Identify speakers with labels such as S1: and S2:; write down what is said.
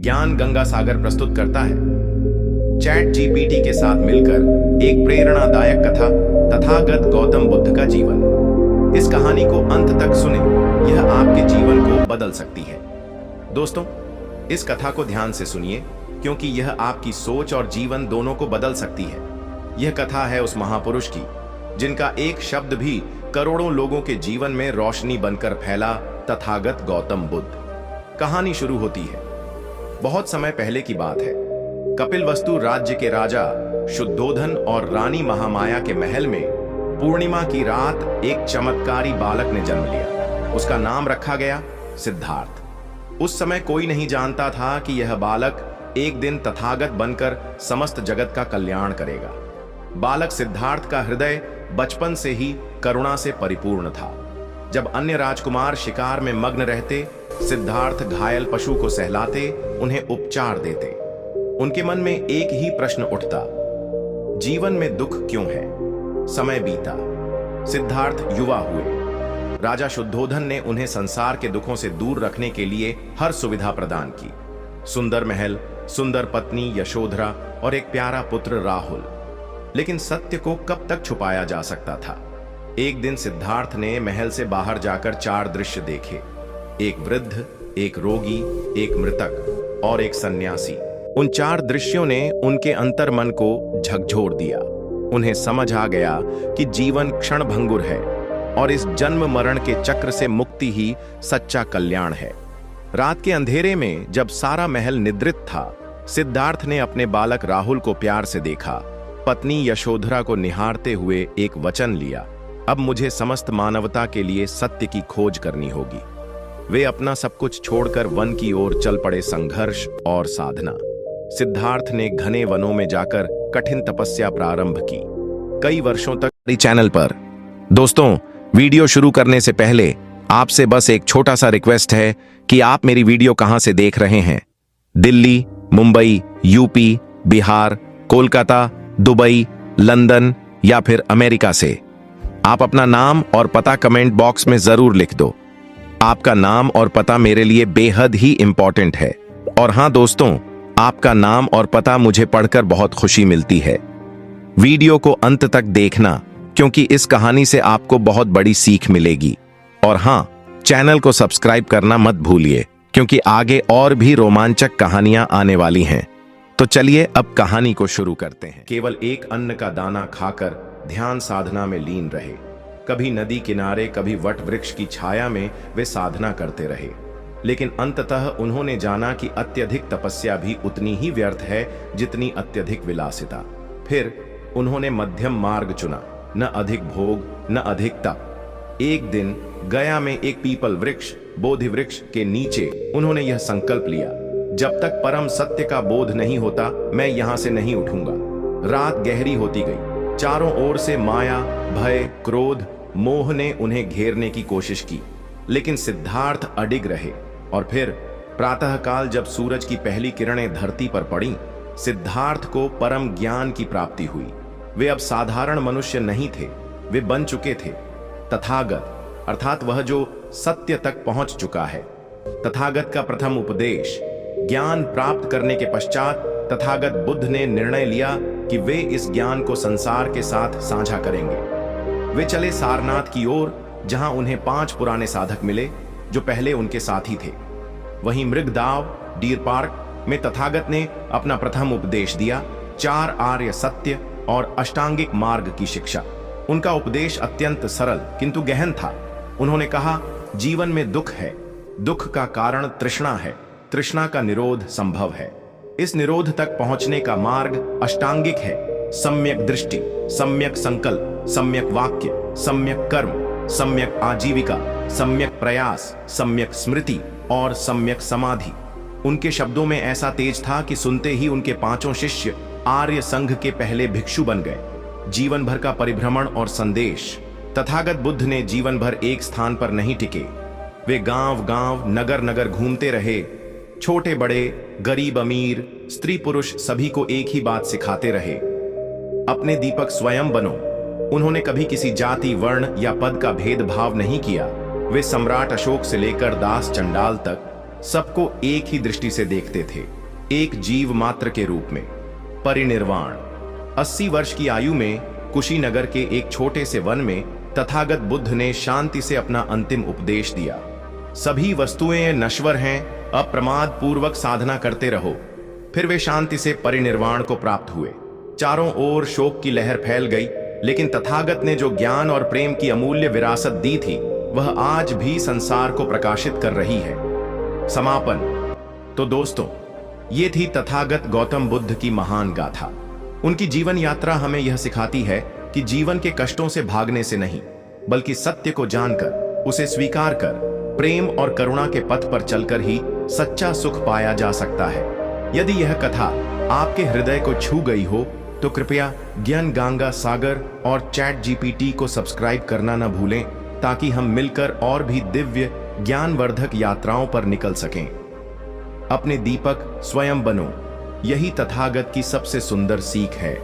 S1: ज्ञान गंगा सागर प्रस्तुत करता है चैट जीपीटी के साथ मिलकर एक प्रेरणादायक कथा तथागत गौतम बुद्ध का जीवन। इस कहानी को अंत तक सुने, यह आपके जीवन को बदल सकती है। दोस्तों, इस कथा को ध्यान से सुनिए क्योंकि यह आपकी सोच और जीवन दोनों को बदल सकती है। यह कथा है उस महापुरुष की जिनका एक शब्द भी करोड़ों लोगों के जीवन में रोशनी बनकर फैला, तथागत गौतम बुद्ध। कहानी शुरू होती है। बहुत समय पहले की बात है। कपिलवस्तु राज्य के राजा शुद्धोधन और रानी महामाया के महल में पूर्णिमा की रात एक चमत्कारी बालक ने जन्म लिया। उसका नाम रखा गया सिद्धार्थ। उस समय कोई नहीं जानता था कि यह बालक एक दिन तथागत बनकर समस्त जगत का कल्याण करेगा। बालक सिद्धार्थ का हृदय बचपन से ही करुणा से परिपूर्ण था। जब अन्य राजकुमार शिकार में मग्न रहते, सिद्धार्थ घायल पशु को सहलाते, उन्हें उपचार देते। उनके मन में एक ही प्रश्न उठता, जीवन में दुख क्यों है? समय बीता, सिद्धार्थ युवा हुए। राजा शुद्धोधन ने उन्हें संसार के दुखों से दूर रखने के लिए हर सुविधा प्रदान की। सुंदर महल, सुंदर पत्नी यशोधरा और एक प्यारा पुत्र राहुल। लेकिन सत्य को कब तक छुपाया जा सकता था? एक दिन सिद्धार्थ ने महल से बाहर जाकर 4 दृश्य देखे। एक वृद्ध, एक रोगी, एक मृतक और एक सन्यासी। उन 4 दृश्यों ने उनके अंतर्मन को झकझोर दिया। उन्हें समझ आ गया कि जीवन क्षणभंगुर है और इस जन्म मरण के चक्र से मुक्ति ही सच्चा कल्याण है। रात के अंधेरे में जब सारा महल निद्रित था, सिद्धार्थ ने अपने बालक राहुल को प्यार से देखा। पत्नी यशोधरा को निहारते हुए एक वचन लिया, अब मुझे समस्त मानवता के लिए सत्य की खोज करनी होगी। वे अपना सब कुछ छोड़कर वन की ओर चल पड़े। संघर्ष और साधना। सिद्धार्थ ने घने वनों में जाकर कठिन तपस्या प्रारंभ की, कई वर्षों तक। चैनल पर दोस्तों, वीडियो शुरू करने से पहले आपसे बस एक छोटा सा रिक्वेस्ट है कि आप मेरी वीडियो कहां से देख रहे हैं। Delhi, Mumbai, UP, Bihar, Kolkata, Dubai, London या फिर अमेरिका से। आप अपना नाम और पता कमेंट बॉक्स में जरूर लिख दो। आपका नाम और पता मेरे लिए बेहद ही इंपॉर्टेंट है। और हां दोस्तों, आपका नाम और पता मुझे पढ़कर बहुत खुशी मिलती है। वीडियो को अंत तक देखना क्योंकि इस कहानी से आपको बहुत बड़ी सीख मिलेगी। और हां, चैनल को सब्सक्राइब करना मत भूलिए क्योंकि आगे और भी रोमांचक कहानियां आने वाली हैं। तो चलिए अब कहानी को शुरू करते हैं। केवल एक अन्न का दाना खाकर ध्यान साधना में लीन रहे। कभी नदी किनारे, कभी वट वृक्ष की छाया में वे साधना करते रहे। लेकिन अंततः उन्होंने जाना कि अत्यधिक तपस्या भी उतनी ही व्यर्थ है जितनी अत्यधिक विलासिता। फिर उन्होंने मध्यम मार्ग चुना, न अधिक भोग न अधिक तप। एक दिन गया में एक पीपल वृक्ष, बोधि वृक्ष के नीचे उन्होंने यह संकल्प लिया, जब तक परम सत्य का बोध नहीं होता मैं यहां से नहीं उठूंगा। रात गहरी होती गई। चारों ओर से माया, भय, क्रोध, मोह ने उन्हें घेरने की कोशिश की, लेकिन सिद्धार्थ अडिग रहे। और फिर प्रातःकाल जब सूरज की पहली किरणें धरती पर पड़ी, सिद्धार्थ को परम ज्ञान की प्राप्ति हुई। वे अब साधारण मनुष्य नहीं थे, वे बन चुके थे तथागत, अर्थात वह जो सत्य तक पहुंच चुका है। तथागत का प्रथम उपदेश। ज्ञान प्राप्त करने के पश्चात तथागत बुद्ध ने निर्णय लिया कि वे इस ज्ञान को संसार के साथ साझा करेंगे। वे चले सारनाथ की ओर, जहां उन्हें 5 पुराने साधक मिले जो पहले उनके साथी थे। वहीं मृगदाव, डीर पार्क में तथागत ने अपना प्रथम उपदेश दिया, 4 आर्य सत्य और अष्टांगिक मार्ग की शिक्षा। उनका उपदेश अत्यंत सरल किंतु गहन था। उन्होंने कहा, जीवन में दुख है, दुख का कारण तृष्णा है, तृष्णा का निरोध संभव है। इस निरोध तक पहुंचने का मार्ग अष्टांगिक है, सम्यक दृष्टि, सम्यक संकल्प, सम्यक वाक्य, सम्यक कर्म, सम्यक आजीविका, सम्यक प्रयास, सम्यक स्मृति और सम्यक समाधि। उनके शब्दों में ऐसा तेज था कि सुनते ही उनके 5 शिष्य आर्य संघ के पहले भिक्षु बन गए। जीवन भर का परिभ्रमण और संदेश। तथागत बुद्ध ने जीवन भर एक स्थान पर नहीं टिके। वे गांव-गांव, नगर-नगर घूमते रहे। छोटे बड़े, गरीब अमीर, स्त्री पुरुष सभी को एक ही बात सिखाते रहे, अपने दीपक स्वयं बनो। उन्होंने कभी किसी जाति, वर्ण या पद का भेदभाव नहीं किया। वे सम्राट अशोक से लेकर दास चंडाल तक सबको एक ही दृष्टि से देखते थे, एक जीव मात्र के रूप में। परिनिर्वाण। 80 वर्ष की आयु में कुशीनगर के एक छोटे से वन में तथागत बुद्ध ने शांति से अपना अंतिम उपदेश दिया। सभी वस्तुएं नश्वर हैं, अप्रमाद पूर्वक साधना करते रहो। फिर वे शांति से परिनिर्वाण को प्राप्त हुए। चारों ओर शोक की लहर फैल गई, लेकिन तथागत ने जो ज्ञान और प्रेम की अमूल्य विरासत दी थी, वह आज भी संसार को प्रकाशित कर रही है। समापन। तो दोस्तों, ये थी तथागत गौतम बुद्ध की महान गाथा। उनकी जीवन यात्रा हमें यह सिखाती है कि जीवन के कष्टों से भागने से नहीं, बल्कि सत्य को जानकर, उसे स्वीकार कर, प्रेम और करुणा के पथ पर चलकर ही सच्चा सुख पाया जा सकता है। यदि यह कथा आपके हृदय को छू गई हो तो कृपया ज्ञान गंगा सागर और चैट जीपीटी को सब्सक्राइब करना न भूलें, ताकि हम मिलकर और भी दिव्य ज्ञानवर्धक यात्राओं पर निकल सकें। अपने दीपक स्वयं बनो, यही तथागत की सबसे सुंदर सीख है।